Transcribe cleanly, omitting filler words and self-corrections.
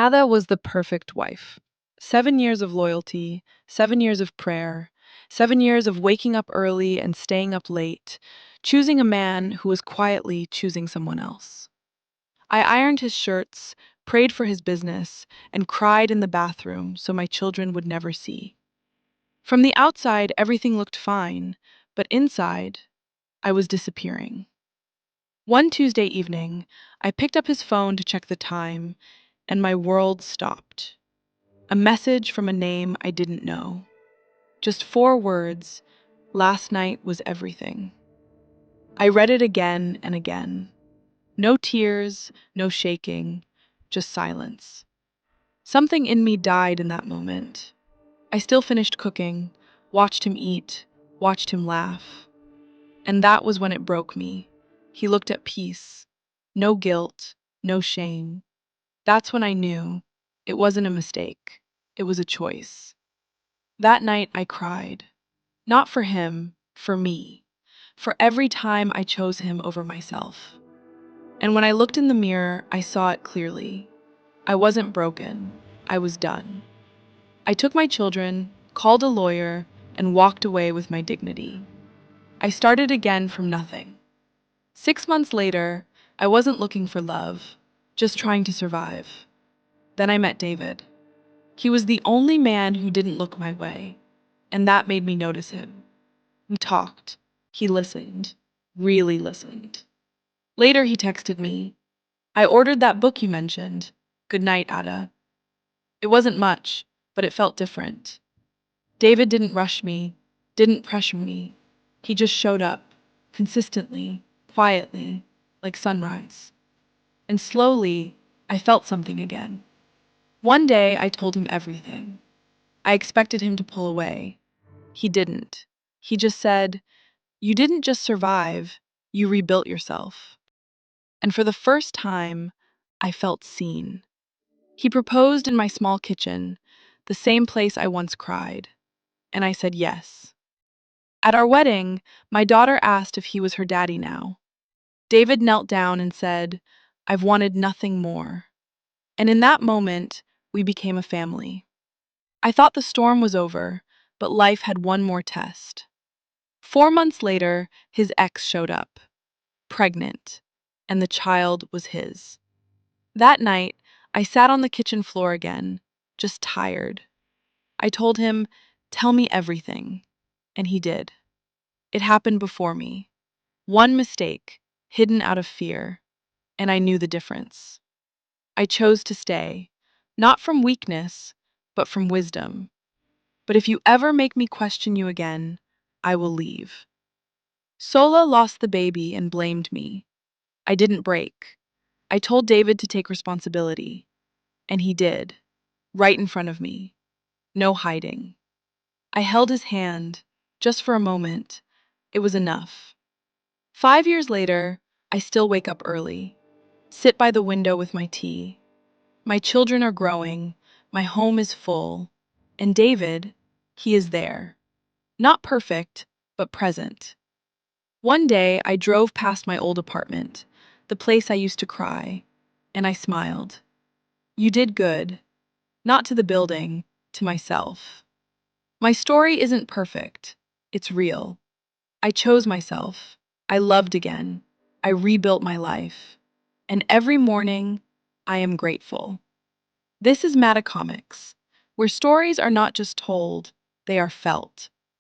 Ada was the perfect wife. 7 years of loyalty, 7 years of prayer, 7 years of waking up early and staying up late, choosing a man who was quietly choosing someone else. I ironed his shirts, prayed for his business, and cried in the bathroom so my children would never see. From the outside, everything looked fine, but inside, I was disappearing. One Tuesday evening, I picked up his phone to check the time, and my world stopped. A message from a name I didn't know. Just 4 words. Last night was everything. I read it again and again. No tears, no shaking, just silence. Something in me died in that moment. I still finished cooking, watched him eat, watched him laugh. And that was when it broke me. He looked at peace. No guilt, no shame. That's when I knew it wasn't a mistake. It was a choice. That night I cried. Not for him, for me. For every time I chose him over myself. And when I looked in the mirror, I saw it clearly. I wasn't broken. I was done. I took my children, called a lawyer, and walked away with my dignity. I started again from nothing. 6 months later, I wasn't looking for love, just trying to survive. Then I met David. He was the only man who didn't look my way, and that made me notice him. We talked. He listened. Really listened. Later, he texted me, "I ordered that book you mentioned. Good night, Ada." It wasn't much, but it felt different. David didn't rush me, didn't pressure me. He just showed up, consistently, quietly, like sunrise. And slowly, I felt something again. One day, I told him everything. I expected him to pull away. He didn't. He just said, "You didn't just survive, you rebuilt yourself." And for the first time, I felt seen. He proposed in my small kitchen, the same place I once cried, and I said yes. At our wedding, my daughter asked if he was her daddy now. David knelt down and said, "I've wanted nothing more." And in that moment, we became a family. I thought the storm was over, but life had one more test. 4 months later, his ex showed up, pregnant, and the child was his. That night, I sat on the kitchen floor again, just tired. I told him, "Tell me everything." And he did. It happened before me. One mistake, hidden out of fear, and I knew the difference. I chose to stay, not from weakness, but from wisdom. But if you ever make me question you again, I will leave. Sola lost the baby and blamed me. I didn't break. I told David to take responsibility, and he did, right in front of me. No hiding. I held his hand, just for a moment. It was enough. 5 years later, I still wake up early, sit by the window with my tea. My children are growing, my home is full, and David, he is there. Not perfect, but present. One day, I drove past my old apartment, the place I used to cry, and I smiled. You did good. Not to the building, to myself. My story isn't perfect. It's real. I chose myself. I loved again. I rebuilt my life. And every morning, I am grateful. This is Mattecomics, where stories are not just told, they are felt.